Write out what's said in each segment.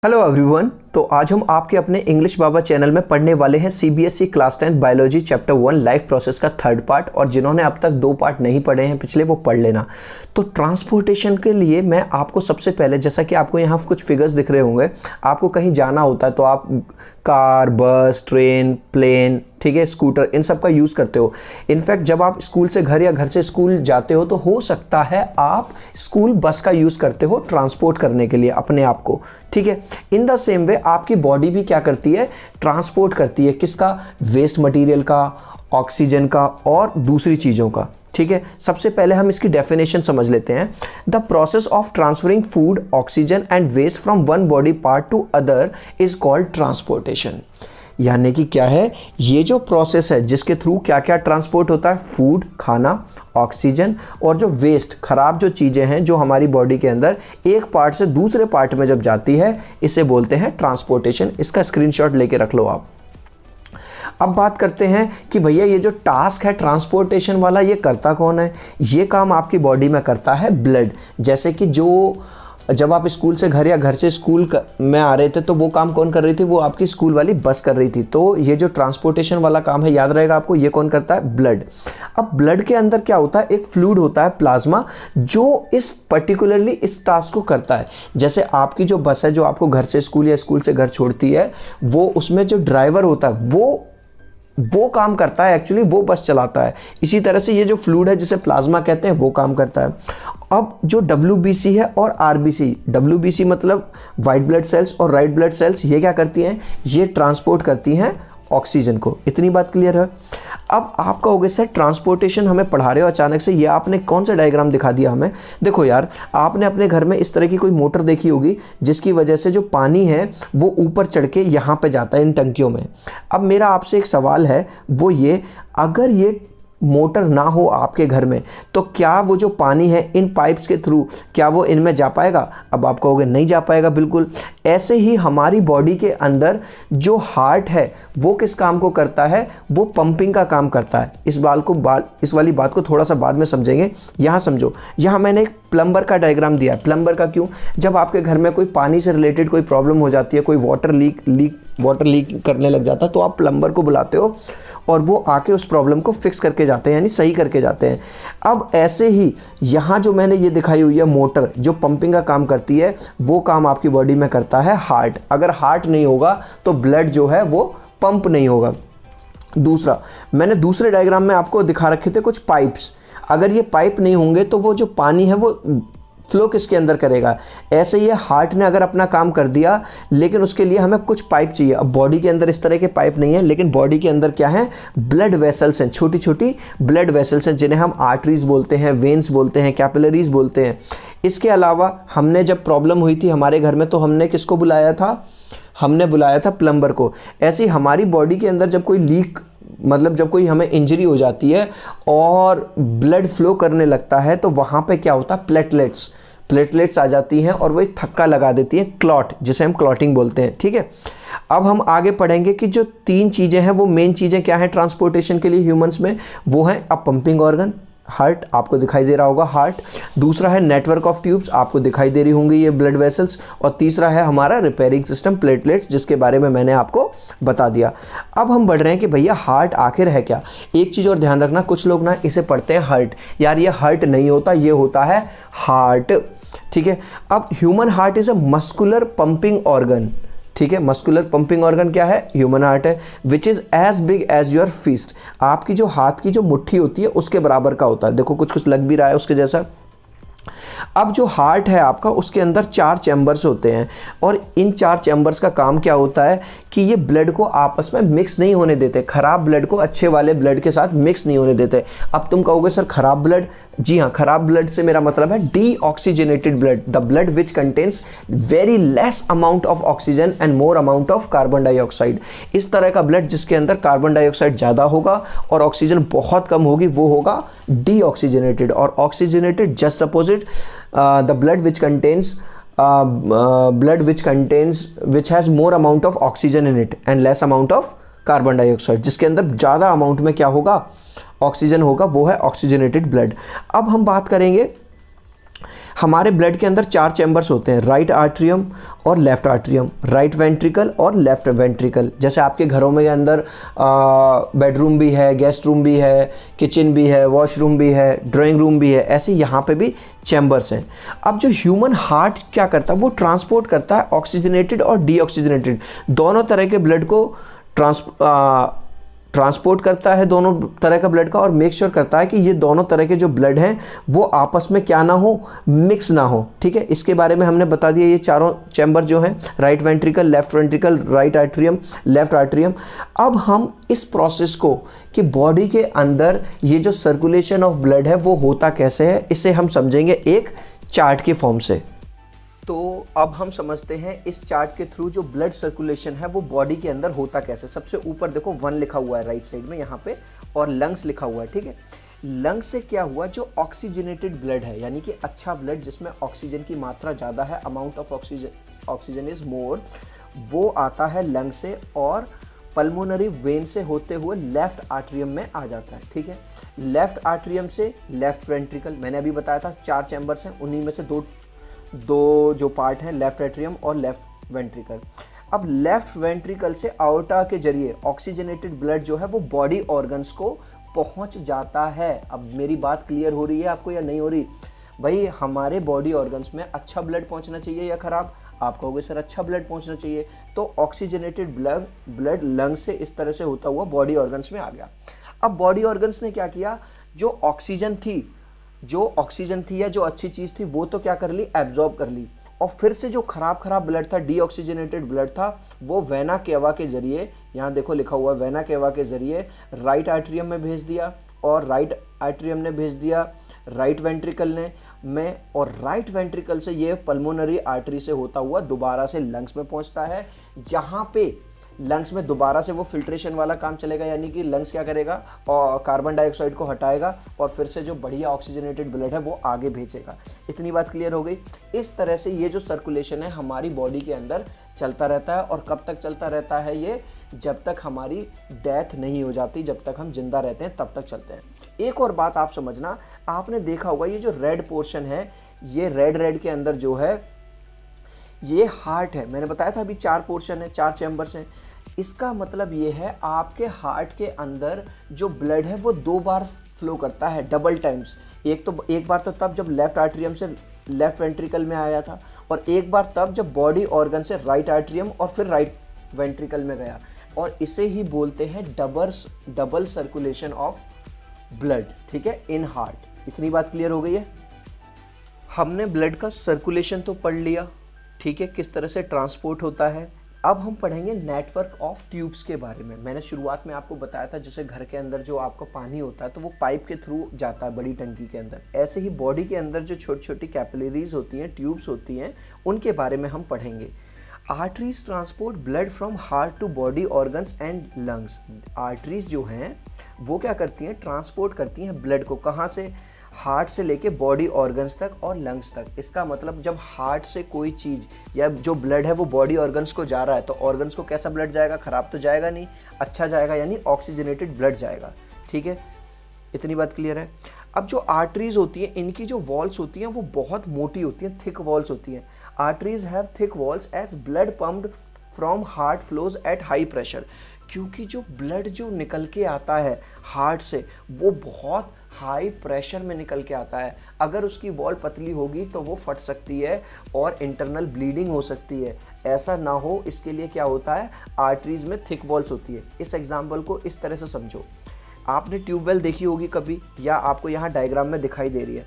Hello everyone. तो आज हम आपके अपने इंग्लिश बाबा चैनल में पढ़ने वाले हैं CBSE class 10 biology chapter 1 life process का थर्ड पार्ट। और जिन्होंने अब तक 2 पार्ट नहीं पढ़े हैं पिछले, वो पढ़ लेना। तो ट्रांसपोर्टेशन के लिए मैं आपको सबसे पहले, जैसा कि आपको यहाँ कुछ फिगर्स दिख रहे होंगे, आपको कहीं जाना होता है तो आप कार, बस, ट्रेन, प्लेन, ठीक है, स्कूटर, इन सब का यूज़ करते हो। इनफैक्ट जब आप स्कूल से घर या घर से स्कूल जाते हो तो हो सकता है आप स्कूल बस का यूज़ करते हो ट्रांसपोर्ट करने के लिए अपने आप को, ठीक है। इन द सेम वे आपकी बॉडी भी क्या करती है, ट्रांसपोर्ट करती है। किसका? वेस्ट मटेरियल का, ऑक्सीजन का और दूसरी चीज़ों का, ठीक है। सबसे पहले हम इसकी डेफिनेशन समझ लेते हैं। The process of transferring food, oxygen and waste from one body part to other is called transportation. यानी कि क्या है, ये जो प्रोसेस है जिसके थ्रू क्या क्या ट्रांसपोर्ट होता है, फूड, खाना, ऑक्सीजन और जो वेस्ट, खराब जो चीज़ें हैं जो हमारी बॉडी के अंदर एक पार्ट से दूसरे पार्ट में जब जाती है, इसे बोलते हैं ट्रांसपोर्टेशन। इसका स्क्रीनशॉट लेके रख लो आप। अब बात करते हैं कि भैया ये जो टास्क है ट्रांसपोर्टेशन वाला, ये करता कौन है? ये काम आपकी बॉडी में करता है ब्लड। जैसे कि जब आप स्कूल से घर या घर से स्कूल में आ रहे थे तो वो काम कौन कर रही थी? वो आपकी स्कूल वाली बस कर रही थी। तो ये जो ट्रांसपोर्टेशन वाला काम है, याद रहेगा आपको, ये कौन करता है? ब्लड। अब ब्लड के अंदर क्या होता है? एक फ्लूइड होता है, प्लाज्मा, जो इस पर्टिकुलरली इस टास्क को करता है। जैसे आपकी जो बस है जो आपको घर से स्कूल या स्कूल से घर छोड़ती है, वो उसमें जो ड्राइवर होता है वो काम करता है, एक्चुअली वो बस चलाता है। इसी तरह से ये जो फ्लूइड है जिसे प्लाज्मा कहते हैं, वो काम करता है। अब जो WBC है और RBC, WBC मतलब वाइट ब्लड सेल्स और रेड ब्लड सेल्स, ये क्या करती हैं? ये ट्रांसपोर्ट करती हैं ऑक्सीजन को। इतनी बात क्लियर है? अब आप कहोगे सर ट्रांसपोर्टेशन हमें पढ़ा रहे हो अचानक से, ये आपने कौन सा डायग्राम दिखा दिया हमें? देखो यार, आपने अपने घर में इस तरह की कोई मोटर देखी होगी जिसकी वजह से जो पानी है वो ऊपर चढ़ के यहाँ पे जाता है इन टंकियों में। अब मेरा आपसे एक सवाल है, वो ये, अगर ये मोटर ना हो आपके घर में तो क्या वो जो पानी है इन पाइप्स के थ्रू, क्या वो इनमें जा पाएगा? अब आप कहोगे नहीं जा पाएगा, बिल्कुल। ऐसे ही हमारी बॉडी के अंदर जो हार्ट है वो किस काम को करता है? वो पंपिंग का काम करता है। इस वाली बात को थोड़ा सा बाद में समझेंगे। यहाँ समझो, यहाँ मैंने एक प्लम्बर का डायग्राम दिया है। प्लम्बर का क्यों? जब आपके घर में कोई पानी से रिलेटेड कोई प्रॉब्लम हो जाती है, कोई वाटर लीक करने लग जाता है, तो आप प्लम्बर को बुलाते हो और वो आके उस प्रॉब्लम को फिक्स करके जाते हैं, यानी सही करके जाते हैं। अब ऐसे ही यहाँ जो मैंने ये दिखाई हुई है मोटर जो पंपिंग का काम करती है, वो काम आपकी बॉडी में करता है हार्ट। अगर हार्ट नहीं होगा तो ब्लड जो है वो पंप नहीं होगा। दूसरा, मैंने दूसरे डायग्राम में आपको दिखा रखे थे कुछ पाइप्स। अगर ये पाइप नहीं होंगे तो वो जो पानी है वो फ्लो किसके अंदर करेगा? ऐसे ही हार्ट ने अगर अपना काम कर दिया, लेकिन उसके लिए हमें कुछ पाइप चाहिए। अब बॉडी के अंदर इस तरह के पाइप नहीं है, लेकिन बॉडी के अंदर क्या है? ब्लड वेसल्स हैं, छोटी छोटी ब्लड वेसल्स हैं, जिन्हें हम आर्टरीज बोलते हैं, वेन्स बोलते हैं, कैपिलरीज बोलते हैं। इसके अलावा हमने जब प्रॉब्लम हुई थी हमारे घर में तो हमने किसको बुलाया था? हमने बुलाया था प्लम्बर को। ऐसे ही हमारी बॉडी के अंदर जब कोई लीक, मतलब जब कोई हमें इंजरी हो जाती है और ब्लड फ्लो करने लगता है, तो वहाँ पे क्या होता है? प्लेटलेट्स आ जाती हैं और वो एक थक्का लगा देती हैं, क्लॉट, जिसे हम क्लॉटिंग बोलते हैं, ठीक है। अब हम आगे पढ़ेंगे कि जो 3 चीज़ें हैं वो मेन चीज़ें क्या हैं ट्रांसपोर्टेशन के लिए ह्यूमंस में? वो है अ पंपिंग ऑर्गन, हार्ट, आपको दिखाई दे रहा होगा हार्ट। दूसरा है नेटवर्क ऑफ ट्यूब्स, आपको दिखाई दे रही होंगी ये ब्लड वेसल्स। और तीसरा है हमारा रिपेयरिंग सिस्टम, प्लेटलेट्स, जिसके बारे में मैंने आपको बता दिया। अब हम बढ़ रहे हैं कि भैया हार्ट आखिर है क्या? एक चीज़ और ध्यान रखना, कुछ लोग ना इसे पढ़ते हैं हर्ट। यार ये हर्ट नहीं होता, ये होता है हार्ट, ठीक है। अब human heart is a muscular pumping organ, ठीक है। मस्कुलर पंपिंग ऑर्गन क्या है? ह्यूमन हार्ट है, which is as big as your fist. आपकी जो हाथ की जो मुट्ठी होती है उसके बराबर का होता है। देखो कुछ कुछ लग भी रहा है उसके जैसा। अब जो हार्ट है आपका, उसके अंदर 4 चैम्बर्स होते हैं और इन 4 चैम्बर्स का काम क्या होता है कि ये ब्लड को आपस में मिक्स नहीं होने देते, खराब ब्लड को अच्छे वाले ब्लड के साथ मिक्स नहीं होने देते। अब तुम कहोगे सर खराब ब्लड? जी हाँ, खराब ब्लड से मेरा मतलब है deoxygenated blood, the blood which contains very less amount of oxygen and more amount of carbon dioxide. इस तरह का ब्लड जिसके अंदर कार्बन डाइऑक्साइड ज़्यादा होगा और ऑक्सीजन बहुत कम होगी, वो होगा डीऑक्सीजनेटेड। और oxygenated just opposite, the blood which has more amount of oxygen in it and less amount of carbon dioxide, जिसके अंदर ज़्यादा अमाउंट में क्या होगा? ऑक्सीजन होगा, वो है ऑक्सीजनेटेड ब्लड। अब हम बात करेंगे हमारे ब्लड के अंदर 4 चैम्बर्स होते हैं, राइट आर्ट्रियम और लेफ्ट आर्ट्रियम, राइट वेंट्रिकल और लेफ्ट वेंट्रिकल। जैसे आपके घरों में अंदर बेडरूम भी है, गेस्ट रूम भी है, किचन भी है, वॉशरूम भी है, ड्राइंग रूम भी है, ऐसे यहाँ पे भी चैम्बर्स हैं। अब जो ह्यूमन हार्ट क्या करता है, वो ट्रांसपोर्ट करता है ऑक्सीजनेटेड और डीऑक्सीजनेटेड दोनों तरह के ब्लड को ट्रांसपोर्ट करता है, दोनों तरह का ब्लड का, और मेक श्योर करता है कि ये दोनों तरह के जो ब्लड हैं वो आपस में क्या ना हो, मिक्स ना हो। ठीक है, इसके बारे में हमने बता दिया। ये चारों चैम्बर जो हैं, right ventricle, left ventricle, right atrium, left atrium. अब हम इस प्रोसेस को कि बॉडी के अंदर ये जो सर्कुलेशन ऑफ ब्लड है वो होता कैसे है, इसे हम समझेंगे एक चार्ट के फॉर्म से। तो अब हम समझते हैं इस चार्ट के थ्रू जो ब्लड सर्कुलेशन है वो बॉडी के अंदर होता कैसे। सबसे ऊपर देखो 1 लिखा हुआ है राइट साइड में यहाँ पे, और लंग्स लिखा हुआ है। ठीक है, लंग्स से क्या हुआ, जो ऑक्सीजनेटेड ब्लड है, यानी कि अच्छा ब्लड जिसमें ऑक्सीजन की मात्रा ज़्यादा है, amount of oxygen is more, वो आता है लंग से और पल्मोनरी वेन से होते हुए लेफ्ट आर्ट्रियम में आ जाता है। ठीक है, लेफ्ट आर्ट्रियम से लेफ्ट वेंट्रिकल, मैंने अभी बताया था 4 चैम्बर्स हैं, उन्हीं में से दो जो पार्ट हैं, लेफ्ट एट्रियम और लेफ्ट वेंट्रिकल। अब लेफ्ट वेंट्रिकल से आयोटा के जरिए ऑक्सीजनेटेड ब्लड जो है वो बॉडी ऑर्गन्स को पहुंच जाता है। अब मेरी बात क्लियर हो रही है आपको या नहीं हो रही? भाई हमारे बॉडी ऑर्गन्स में अच्छा ब्लड पहुंचना चाहिए या खराब? आप कहोगे सर अच्छा ब्लड पहुंचना चाहिए, तो ऑक्सीजनेटेड ब्लड लंग से इस तरह से होता हुआ बॉडी ऑर्गन्स में आ गया। अब बॉडी ऑर्गन्स ने क्या किया, जो ऑक्सीजन थी या जो अच्छी चीज थी वो तो क्या कर ली, एब्जॉर्ब कर ली, और फिर से जो खराब ब्लड था, डीऑक्सीजनेटेड ब्लड था, वो वेना केवा के जरिए, यहाँ देखो लिखा हुआ है वेना केवा के जरिए राइट आर्ट्रियम में भेज दिया, और राइट आर्ट्रियम ने भेज दिया राइट वेंट्रिकल में, और राइट वेंट्रिकल से ये पल्मोनरी आर्टरी से होता हुआ दोबारा से लंग्स में पहुंचता है, जहां पे लंग्स में दोबारा से वो फिल्ट्रेशन वाला काम चलेगा, यानी कि लंग्स क्या करेगा, और कार्बन डाइऑक्साइड को हटाएगा और फिर से जो बढ़िया ऑक्सीजनेटेड ब्लड है वो आगे भेजेगा। इतनी बात क्लियर हो गई। इस तरह से ये जो सर्कुलेशन है हमारी बॉडी के अंदर चलता रहता है, और कब तक चलता रहता है ये, जब तक हमारी डेथ नहीं हो जाती, जब तक हम जिंदा रहते हैं तब तक चलते हैं। एक और बात आप समझना, आपने देखा होगा ये जो रेड पोर्शन है, ये रेड के अंदर जो है ये हार्ट है। मैंने बताया था अभी 4 पोर्शन है, 4 चैम्बर्स हैं। इसका मतलब ये है आपके हार्ट के अंदर जो ब्लड है वो 2 बार फ्लो करता है, डबल टाइम्स। एक बार तो तब जब लेफ्ट आर्ट्रियम से लेफ्ट वेंट्रिकल में आया था, और एक बार तब जब बॉडी ऑर्गन से राइट आर्ट्रियम और फिर राइट वेंट्रिकल में गया, और इसे ही बोलते हैं डबल सर्कुलेशन ऑफ ब्लड। ठीक है, इन हार्ट। इतनी बात क्लियर हो गई है? हमने ब्लड का सर्कुलेशन तो पढ़ लिया, ठीक है, किस तरह से ट्रांसपोर्ट होता है। अब हम पढ़ेंगे नेटवर्क ऑफ ट्यूब्स के बारे में। मैंने शुरुआत में आपको बताया था जैसे घर के अंदर जो आपका पानी होता है तो वो पाइप के थ्रू जाता है बड़ी टंकी के अंदर, ऐसे ही बॉडी के अंदर जो छोटी छोटी कैपिलरीज होती हैं, ट्यूब्स होती हैं, उनके बारे में हम पढ़ेंगे। Arteries transport blood from heart to body organs and lungs. Arteries जो हैं वो क्या करती हैं, ट्रांसपोर्ट करती हैं ब्लड को, कहाँ से, हार्ट से लेके बॉडी ऑर्गन्स तक और लंग्स तक। इसका मतलब जब हार्ट से कोई चीज़ या जो ब्लड है वो बॉडी ऑर्गन्स को जा रहा है, तो ऑर्गन्स को कैसा ब्लड जाएगा, खराब तो जाएगा नहीं, अच्छा जाएगा, यानी ऑक्सीजनेटेड ब्लड जाएगा। ठीक है, इतनी बात क्लियर है? अब जो आर्टरीज होती हैं, इनकी जो वॉल्स होती हैं वो बहुत मोटी होती हैं, थिक वॉल्स होती हैं। Arteries have thick walls as blood pumped from heart flows at high pressure. क्योंकि जो ब्लड जो निकल के आता है हार्ट से वो बहुत हाई प्रेशर में निकल के आता है। अगर उसकी वॉल पतली होगी तो वो फट सकती है और इंटरनल ब्लीडिंग हो सकती है। ऐसा ना हो इसके लिए क्या होता है, आर्टरीज में थिक वॉल्स होती है। इस एग्जाम्पल को इस तरह से समझो, आपने ट्यूबवेल देखी होगी कभी, या आपको यहाँ डायग्राम में दिखाई दे रही है।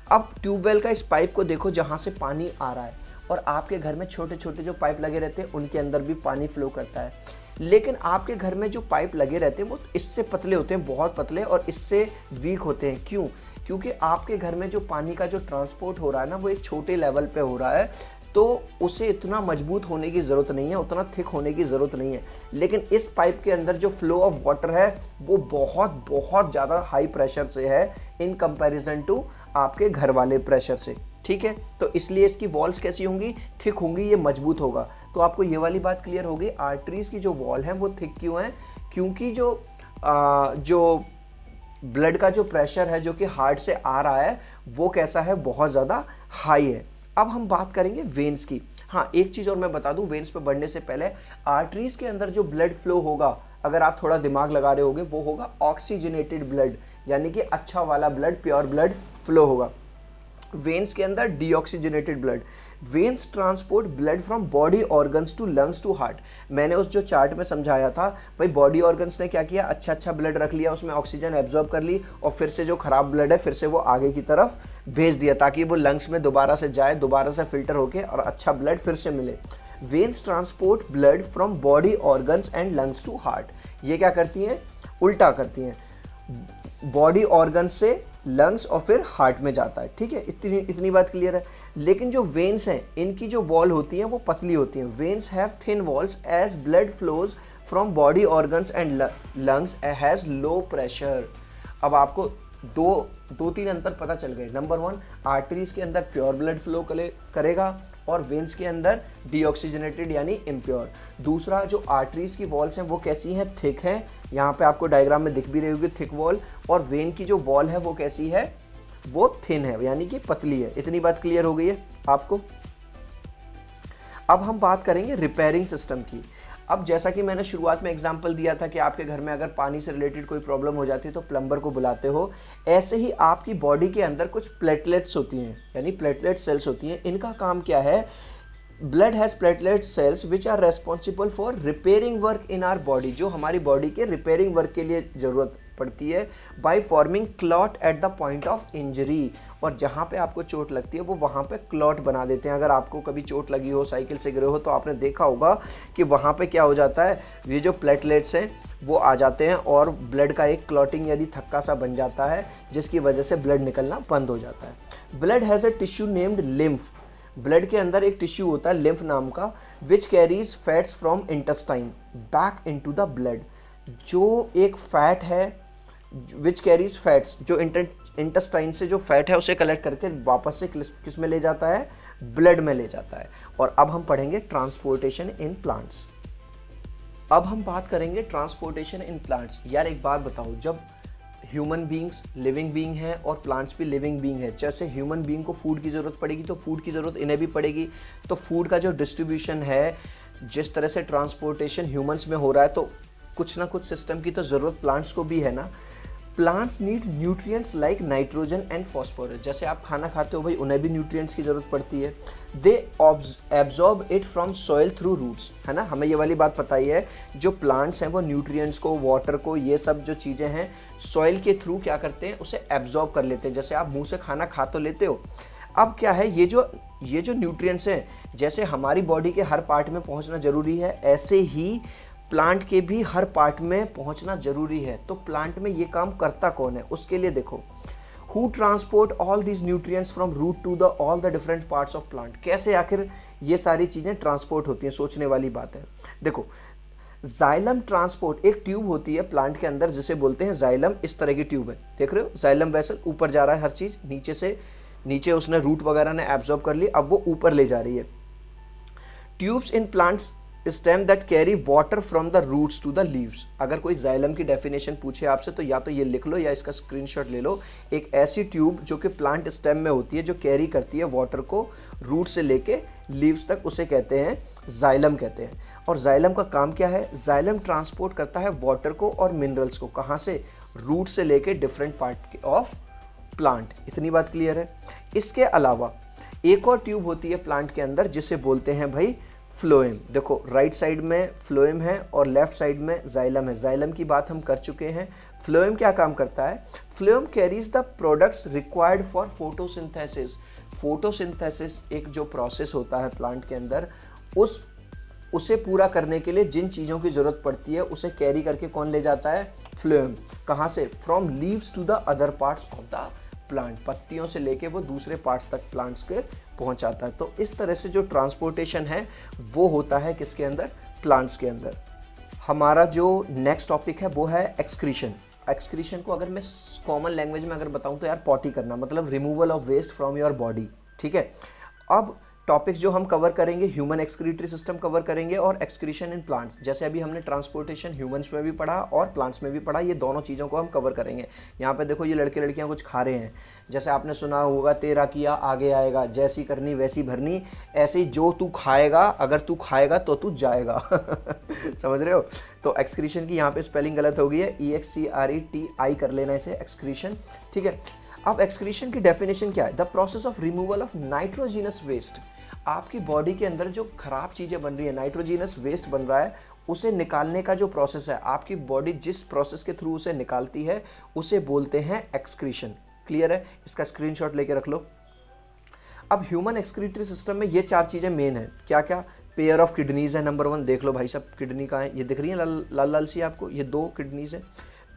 अब ट्यूबवेल का इस पाइप को देखो जहाँ से पानी आ रहा है, और आपके घर में छोटे छोटे जो पाइप लगे रहते हैं उनके अंदर भी पानी फ्लो करता है। लेकिन आपके घर में जो पाइप लगे रहते हैं वो इससे पतले होते हैं, बहुत पतले, और इससे वीक होते हैं। क्यों? क्योंकि आपके घर में जो पानी का जो ट्रांसपोर्ट हो रहा है ना वो एक छोटे लेवल पे हो रहा है, तो उसे इतना मजबूत होने की ज़रूरत नहीं है, उतना थिक होने की ज़रूरत नहीं है। लेकिन इस पाइप के अंदर जो फ्लो ऑफ वाटर है वो बहुत बहुत ज़्यादा हाई प्रेशर से है इन कंपैरिजन टू आपके घर वाले प्रेशर से। ठीक है, तो इसलिए इसकी वॉल्स कैसी होंगी, थिक होंगी, ये मजबूत होगा। तो आपको ये वाली बात क्लियर होगी, आर्टरीज की जो वॉल है वो थिक क्यों है, क्योंकि जो ब्लड का जो प्रेशर है जो कि हार्ट से आ रहा है वो कैसा है, बहुत ज़्यादा हाई है। अब हम बात करेंगे वेन्स की। हाँ, एक चीज़ और मैं बता दूं, वेन्स पे बढ़ने से पहले आर्टरीज के अंदर जो ब्लड फ्लो होगा, अगर आप थोड़ा दिमाग लगा रहे होगे, वो होगा ऑक्सीजनेटेड ब्लड, यानी कि अच्छा वाला ब्लड, प्योर ब्लड फ्लो होगा। वेन्स के अंदर deoxygenated blood. Veins transport blood from body organs to lungs to heart. मैंने उस जो चार्ट में समझाया था भाई, बॉडी ऑर्गन्स ने क्या किया, अच्छा अच्छा ब्लड रख लिया, उसमें ऑक्सीजन एब्जॉर्ब कर ली, और फिर से जो खराब ब्लड है फिर से वो आगे की तरफ भेज दिया, ताकि वो लंग्स में दोबारा से जाए, दोबारा से फिल्टर होके और अच्छा ब्लड फिर से मिले। Veins transport blood from body organs and lungs to heart. ये क्या करती हैं, उल्टा करती हैं, बॉडी ऑर्गन से लंग्स और फिर हार्ट में जाता है। ठीक है, इतनी बात क्लियर है। लेकिन जो वेन्स हैं, इनकी जो वॉल होती है वो पतली होती हैं। Veins have thin walls as blood flows from body organs and lungs has low pressure. अब आपको दो तीन अंतर पता चल गए। नंबर 1, आर्टरीज के अंदर प्योर ब्लड फ्लो करेगा और वेन्स के अंदर डीऑक्सीजनेटेड यानी इम्प्योर। दूसरा, जो आर्टरीज की वॉल्स हैं वो कैसी हैं, थिक हैं, यहाँ पे आपको डायग्राम में दिख भी रही होगी थिक वॉल, और वेन की जो वॉल है वो कैसी है, वो थिन है, यानी कि पतली है। इतनी बात क्लियर हो गई है आपको। अब हम बात करेंगे रिपेयरिंग सिस्टम की। अब जैसा कि मैंने शुरुआत में एग्जांपल दिया था कि आपके घर में अगर पानी से रिलेटेड कोई प्रॉब्लम हो जाती है तो प्लम्बर को बुलाते हो, ऐसे ही आपकी बॉडी के अंदर कुछ प्लेटलेट्स होती हैं, यानी प्लेटलेट सेल्स होती हैं। इनका काम क्या है, blood has platelet cells which are responsible for repairing work in our body, जो हमारी बॉडी के रिपेयरिंग वर्क के लिए ज़रूरत पड़ती है, by forming clot at the point of injury. और जहाँ पे आपको चोट लगती है वो वहाँ पे क्लॉट बना देते हैं। अगर आपको कभी चोट लगी हो, साइकिल से गिरे हो, तो आपने देखा होगा कि वहाँ पे क्या हो जाता है, ये जो प्लेटलेट्स हैं वो आ जाते हैं और ब्लड का एक क्लॉटिंग यानी थक्का सा बन जाता है, जिसकी वजह से ब्लड निकलना बंद हो जाता है। Blood has a tissue named lymph. Blood के अंदर एक टिश्यू होता है लिम्फ नाम का, which carries fats from intestine back into the blood. जो एक फैट है, विच कैरीज फैट्स, जो इंटेस्टाइन से जो फैट है उसे कलेक्ट करके वापस से किस में ले जाता है, ब्लड में ले जाता है। और अब हम पढ़ेंगे ट्रांसपोर्टेशन इन प्लांट्स। अब हम बात करेंगे ट्रांसपोर्टेशन इन प्लांट्स। यार एक बात बताओ, जब ह्यूमन बींग्स लिविंग बींग है और प्लांट्स भी लिविंग बींग है, जैसे ह्यूमन बींग को फूड की ज़रूरत पड़ेगी तो फूड की ज़रूरत इन्हें भी पड़ेगी। तो फूड का जो डिस्ट्रीब्यूशन है, जिस तरह से ट्रांसपोर्टेशन ह्यूमंस में हो रहा है, तो कुछ ना कुछ सिस्टम की तो ज़रूरत प्लांट्स को भी है ना। Plants need nutrients like nitrogen and phosphorus. जैसे आप खाना खाते हो भाई, उन्हें भी न्यूट्रिएंट्स की ज़रूरत पड़ती है। They absorb it from soil through roots, है ना, हमें ये वाली बात पता ही है। जो प्लांट्स हैं वो न्यूट्रिएंट्स को, वाटर को, ये सब जो चीज़ें हैं सॉइल के थ्रू क्या करते हैं, उसे एब्जॉर्ब कर लेते हैं। जैसे आप मुंह से खाना खा तो लेते हो, अब क्या है, ये जो न्यूट्रिएंट्स हैं, जैसे हमारी बॉडी के हर पार्ट में पहुँचना ज़रूरी है, ऐसे ही प्लांट के भी हर पार्ट में पहुंचना जरूरी है। तो प्लांट में ये काम करता कौन है, उसके लिए देखो, who transport all these nutrients from root to the all the different parts of plant. कैसे आखिर ये सारी चीज़ें ट्रांसपोर्ट होती हैं, सोचने वाली बात है। देखो, जाइलम ट्रांसपोर्ट, एक ट्यूब होती है प्लांट के अंदर जिसे बोलते हैं जाइलम। इस तरह की ट्यूब है, देख रहे हो, जाइलम वेसल, ऊपर जा रहा है हर चीज़, नीचे उसने रूट वगैरह ने एब्जॉर्ब कर ली, अब वो ऊपर ले जा रही है। Tubes in plants stem that carry water from the roots to the leaves. अगर कोई जाइलम की डेफिनेशन पूछे आपसे तो या तो ये लिख लो या इसका स्क्रीनशॉट ले लो। एक ऐसी ट्यूब जो कि प्लांट स्टेम में होती है, जो कैरी करती है वाटर को रूट से लेके लीव्स तक, उसे कहते हैं जाइलम कहते हैं। और जाइलम का काम क्या है, जाइलम ट्रांसपोर्ट करता है वाटर को और मिनरल्स को, कहाँ से, रूट से लेके डिफरेंट पार्ट ऑफ प्लांट। इतनी बात क्लियर है। इसके अलावा एक और ट्यूब होती है प्लांट के अंदर जिसे बोलते हैं भाई फ्लोएम। देखो, राइट साइड में फ्लोएम है और लेफ्ट साइड में जाइलम है। जाइलम की बात हम कर चुके हैं। फ्लोएम क्या काम करता है, phloem carries the products required for photosynthesis. Photosynthesis एक जो प्रोसेस होता है प्लांट के अंदर, उसे पूरा करने के लिए जिन चीज़ों की ज़रूरत पड़ती है उसे कैरी करके कौन ले जाता है, फ्लोएम। कहाँ से, from leaves to the other parts of the plant, पत्तियों से लेके वो दूसरे पार्ट्स तक प्लांट्स के पहुंचाता है। तो इस तरह से जो ट्रांसपोर्टेशन है वो होता है किसके अंदर, प्लांट्स के अंदर। हमारा जो नेक्स्ट टॉपिक है वो है एक्सक्रीशन। एक्सक्रीशन को अगर मैं कॉमन लैंग्वेज में अगर बताऊं तो यार पॉटी करना, मतलब removal of waste from your body. ठीक है, अब टॉपिक्स जो हम कवर करेंगे, ह्यूमन एक्सक्रीटरी सिस्टम कवर करेंगे और एक्सक्रीशन इन प्लांट्स, जैसे अभी हमने ट्रांसपोर्टेशन ह्यूमंस में भी पढ़ा और प्लांट्स में भी पढ़ा, ये दोनों चीज़ों को हम कवर करेंगे। यहाँ पे देखो ये लड़के लड़कियाँ कुछ खा रहे हैं, जैसे आपने सुना होगा तेरा किया आगे आएगा, जैसी करनी वैसी भरनी, ऐसे ही जो तू खाएगा, अगर तू खाएगा तो तू जाएगा। समझ रहे हो? तो एक्सक्रीशन की यहाँ पे स्पेलिंग गलत हो गई है, EXCRETI कर लेना इसे, एक्सक्रीशन। ठीक है, अब एक्सक्रीशन की डेफिनेशन क्या है? The process of removal of nitrogenous waste. आपकी बॉडी के अंदर जो खराब चीज़ें बन रही है, नाइट्रोजीनस वेस्ट बन रहा है, उसे निकालने का जो प्रोसेस है, आपकी बॉडी जिस प्रोसेस के थ्रू उसे निकालती है उसे बोलते हैं एक्सक्रीशन। क्लियर है? इसका स्क्रीनशॉट लेके रख लो। अब ह्यूमन एक्सक्रीटरी सिस्टम में ये 4 चीज़ें मेन है। क्या क्या? पेयर ऑफ किडनीज है नंबर 1, देख लो भाई साहब किडनी कहाँ है, ये दिख रही है लाल लाल सी आपको, ये 2 किडनीज है।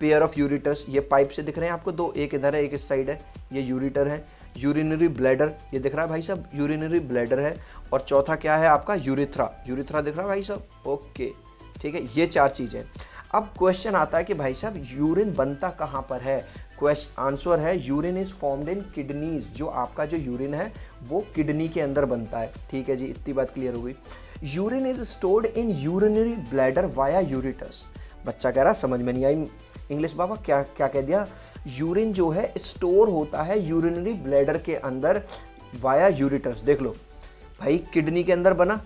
पेयर ऑफ यूरिटर्स, ये पाइप से दिख रहे हैं आपको 2, एक इधर है एक इस साइड है, ये यूरिटर है। यूरिनरी ब्लैडर, ये दिख रहा है भाई साहब, यूरिनरी ब्लैडर है। और चौथा क्या है आपका? यूरिथ्रा। यूरिथ्रा दिख रहा है भाई साहब? ओके, ठीक है, ये 4 चीज़ें। अब क्वेश्चन आता है कि भाई साहब यूरिन बनता कहाँ पर है? आंसर है urine is formed in kidneys. जो आपका जो यूरिन है वो किडनी के अंदर बनता है। ठीक है जी, इतनी बात क्लियर हो गई। Urine is stored in urinary bladder via ureters. बच्चा कह रहा समझ में नहीं आई इंग्लिश बाबा, क्या क्या कह दिया? यूरिन जो है स्टोर होता है यूरिनरी ब्लैडर के अंदर वाया यूरिटस। देख लो भाई, किडनी के अंदर बना,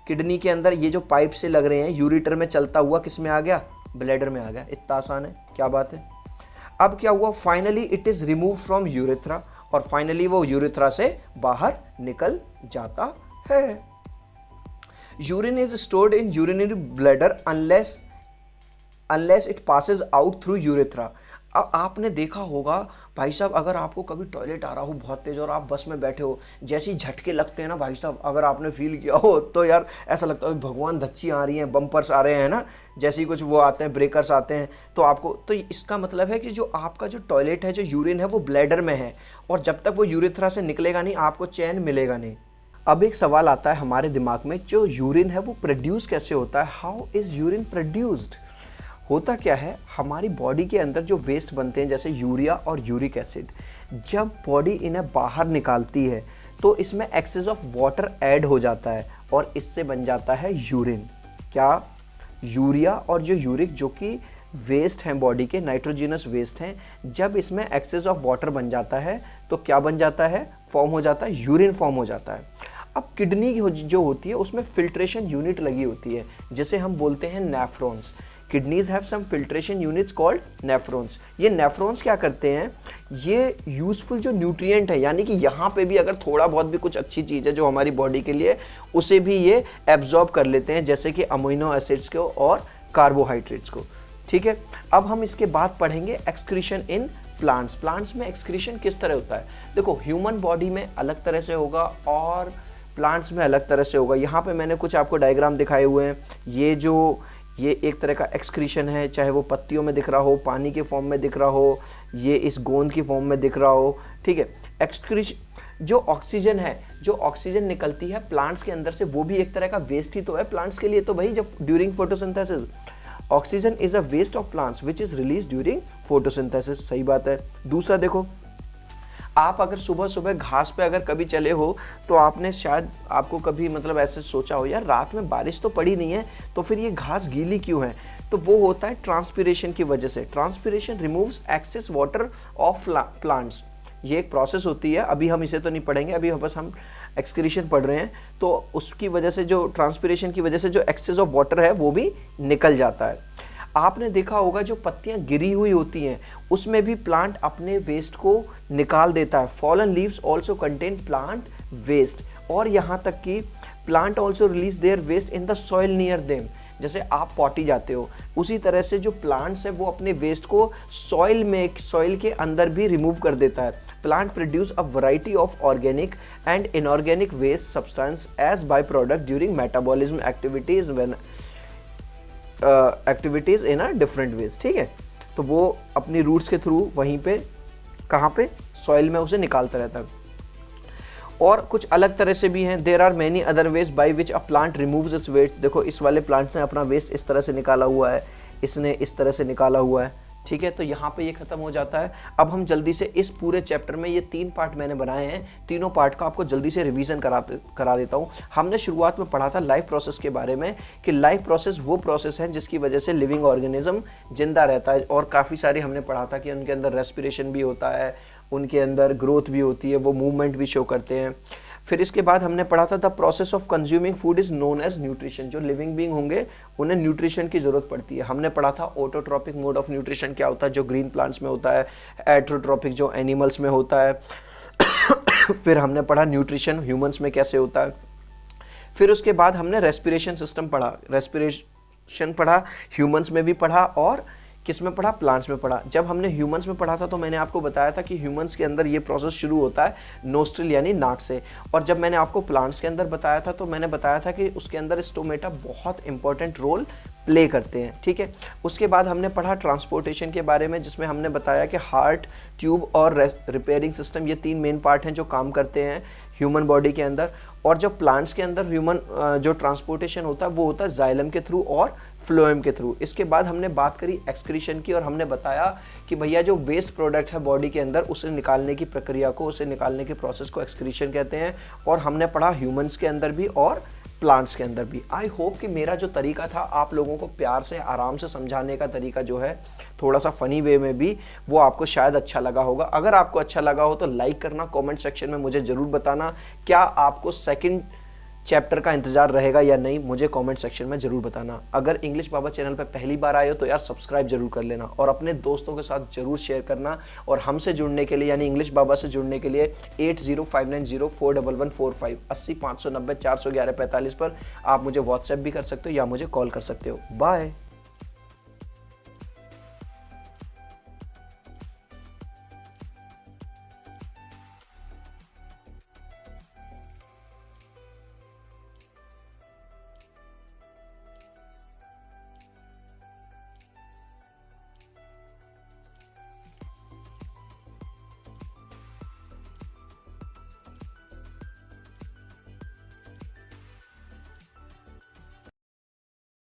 किडनी के अंदर ये जो पाइप से लग रहे हैं यूरिटर में चलता हुआ किस में आ गया? ब्लैडर में आ गया। इतना आसान है, क्या बात है। अब क्या हुआ? Finally it is remove from urethra, और फाइनली वो यूरिथ्रा से बाहर निकल जाता है। Urine is stored in urinary bladder unless it Passage out through urethra. अब आपने देखा होगा भाई साहब, अगर आपको कभी टॉयलेट आ रहा हो बहुत तेज और आप बस में बैठे हो, जैसे ही झटके लगते हैं ना भाई साहब, अगर आपने फील किया हो तो यार ऐसा लगता है भगवान धच्ची आ रही हैं, बम्पर्स आ रहे हैं ना, जैसे ही कुछ वो आते हैं, ब्रेकर्स आते हैं, तो आपको, तो इसका मतलब है कि जो आपका जो टॉयलेट है, जो यूरिन है वो ब्लैडर में है, और जब तक वो यूरिथ्रा से निकलेगा नहीं आपको चैन मिलेगा नहीं। अब एक सवाल आता है हमारे दिमाग में, जो यूरिन है वो प्रोड्यूस कैसे होता है? How is urine produced? होता क्या है, हमारी बॉडी के अंदर जो वेस्ट बनते हैं जैसे यूरिया और यूरिक एसिड, जब बॉडी इन्हें बाहर निकालती है तो इसमें एक्सेस ऑफ वाटर ऐड हो जाता है और इससे बन जाता है यूरिन। क्या? यूरिया और जो यूरिक, जो कि वेस्ट हैं बॉडी के, नाइट्रोजिनस वेस्ट हैं, जब इसमें एक्सेस ऑफ वाटर बन जाता है तो क्या बन जाता है? फॉर्म हो जाता है, यूरिन फॉर्म हो जाता है। अब किडनी जो होती है उसमें फिल्ट्रेशन यूनिट लगी होती है, जिसे हम बोलते हैं nephrons. Kidneys have some filtration units called nephrons. ये नेफ्रॉन्स क्या करते हैं? ये यूजफुल जो न्यूट्रिएंट है, यानी कि यहाँ पे भी अगर थोड़ा बहुत भी कुछ अच्छी चीज़ है जो हमारी बॉडी के लिए, उसे भी ये एब्जॉर्ब कर लेते हैं, जैसे कि अमीनो एसिड्स को और कार्बोहाइड्रेट्स को। ठीक है, अब हम इसके बाद पढ़ेंगे एक्सक्रीशन इन प्लांट्स। प्लांट्स में एक्सक्रीशन किस तरह होता है? देखो, ह्यूमन बॉडी में अलग तरह से होगा और प्लांट्स में अलग तरह से होगा। यहाँ पे मैंने कुछ आपको डायग्राम दिखाए हुए हैं। ये एक तरह का एक्सक्रीशन है, चाहे वो पत्तियों में दिख रहा हो, पानी के फॉर्म में दिख रहा हो, ये इस गोंद की फॉर्म में दिख रहा हो। ठीक है, एक्सक्रीशन जो ऑक्सीजन है, जो ऑक्सीजन निकलती है प्लांट्स के अंदर से, वो भी एक तरह का वेस्ट ही तो है प्लांट्स के लिए। तो भाई जब during photosynthesis, oxygen is a waste of plants which is release during photosynthesis. सही बात है। दूसरा देखो, आप अगर सुबह सुबह घास पे अगर कभी चले हो तो आपने शायद, आपको कभी मतलब ऐसे सोचा हो, यार रात में बारिश तो पड़ी नहीं है तो फिर ये घास गीली क्यों है? तो वो होता है ट्रांसपिरेशन की वजह से। Transpiration removes excess water of plants. ये एक प्रोसेस होती है, अभी हम इसे तो नहीं पढ़ेंगे, अभी बस हम एक्सक्रीशन पढ़ रहे हैं। तो उसकी वजह से, जो ट्रांसपिरेशन की वजह से जो एक्सेस ऑफ वाटर है वो भी निकल जाता है। आपने देखा होगा जो पत्तियां गिरी हुई होती हैं उसमें भी प्लांट अपने वेस्ट को निकाल देता है। Fallen leaves also contain plant waste. और यहाँ तक कि plant also release their waste in the soil near them. जैसे आप पॉटी जाते हो, उसी तरह से जो प्लांट्स है वो अपने वेस्ट को सॉइल के अंदर भी रिमूव कर देता है। Plant produce a variety of organic and inorganic waste substance as by product during metabolism activities in a different ways. ठीक है, तो वो अपनी रूट्स के थ्रू वहीं पे, कहाँ पे? सॉइल में उसे निकालता रहता है। और कुछ अलग तरह से भी हैं। There are many other ways by which a plant removes its waste. देखो, इस वाले प्लांट ने अपना वेस्ट इस तरह से निकाला हुआ है, इसने इस तरह से निकाला हुआ है। ठीक है, तो यहाँ पे ये खत्म हो जाता है। अब हम जल्दी से इस पूरे चैप्टर में, ये 3 पार्ट मैंने बनाए हैं, तीनों पार्ट का आपको जल्दी से रिवीजन करा देता हूँ। हमने शुरुआत में पढ़ा था लाइफ प्रोसेस के बारे में, कि लाइफ प्रोसेस वो प्रोसेस है जिसकी वजह से लिविंग ऑर्गेनिज्म जिंदा रहता है, और काफ़ी सारी हमने पढ़ा था कि उनके अंदर रेस्पिरेशन भी होता है, उनके अंदर ग्रोथ भी होती है, वो मूवमेंट भी शो करते हैं। फिर इसके बाद हमने पढ़ा था the process of consuming food is known as nutrition. जो लिविंग बीइंग होंगे उन्हें न्यूट्रिशन की जरूरत पड़ती है। हमने पढ़ा था ऑटोट्रॉपिक मोड ऑफ न्यूट्रिशन क्या होता है, जो ग्रीन प्लांट्स में होता है, एट्रोट्रॉपिक जो एनिमल्स में होता है। फिर हमने पढ़ा न्यूट्रिशन ह्यूमंस में कैसे होता है। फिर उसके बाद हमने रेस्पिरेशन सिस्टम पढ़ा, रेस्पिरेशन पढ़ा, ह्यूमंस में भी पढ़ा और किस में पढ़ा, प्लांट्स में पढ़ा। जब हमने ह्यूमंस में पढ़ा था तो मैंने आपको बताया था कि ह्यूमंस के अंदर ये प्रोसेस शुरू होता है नोस्ट्रिल यानी नाक से, और जब मैंने आपको प्लांट्स के अंदर बताया था तो मैंने बताया था कि उसके अंदर स्टोमेटा बहुत इंपॉर्टेंट रोल प्ले करते हैं। ठीक है, उसके बाद हमने पढ़ा ट्रांसपोर्टेशन के बारे में, जिसमें हमने बताया कि हार्ट, ट्यूब और रिपेयरिंग सिस्टम, ये 3 मेन पार्ट हैं जो काम करते हैं ह्यूमन बॉडी के अंदर। और जो प्लांट्स के अंदर ह्यूमन जो ट्रांसपोर्टेशन होता है वो होता है जाइलम के थ्रू और फ्लोएम के थ्रू। इसके बाद हमने बात करी एक्सक्रीशन की, और हमने बताया कि भैया जो वेस्ट प्रोडक्ट है बॉडी के अंदर उसे निकालने की प्रक्रिया को, उसे निकालने के प्रोसेस को एक्सक्रीशन कहते हैं। और हमने पढ़ा ह्यूमंस के अंदर भी और प्लांट्स के अंदर भी। आई होप कि मेरा जो तरीका था आप लोगों को प्यार से आराम से समझाने का तरीका जो है, थोड़ा सा फनी वे में भी, वो आपको शायद अच्छा लगा होगा। अगर आपको अच्छा लगा हो तो लाइक करना, कमेंट सेक्शन में मुझे ज़रूर बताना क्या आपको सेकंड चैप्टर का इंतजार रहेगा या नहीं, मुझे कमेंट सेक्शन में जरूर बताना। अगर इंग्लिश बाबा चैनल पर पहली बार आए हो तो यार सब्सक्राइब जरूर कर लेना, और अपने दोस्तों के साथ जरूर शेयर करना। और हमसे जुड़ने के लिए यानी इंग्लिश बाबा से जुड़ने के लिए 8059041145 80 590 411 45 पर आप मुझे व्हाट्सएप भी कर सकते हो या मुझे कॉल कर सकते हो। बाय।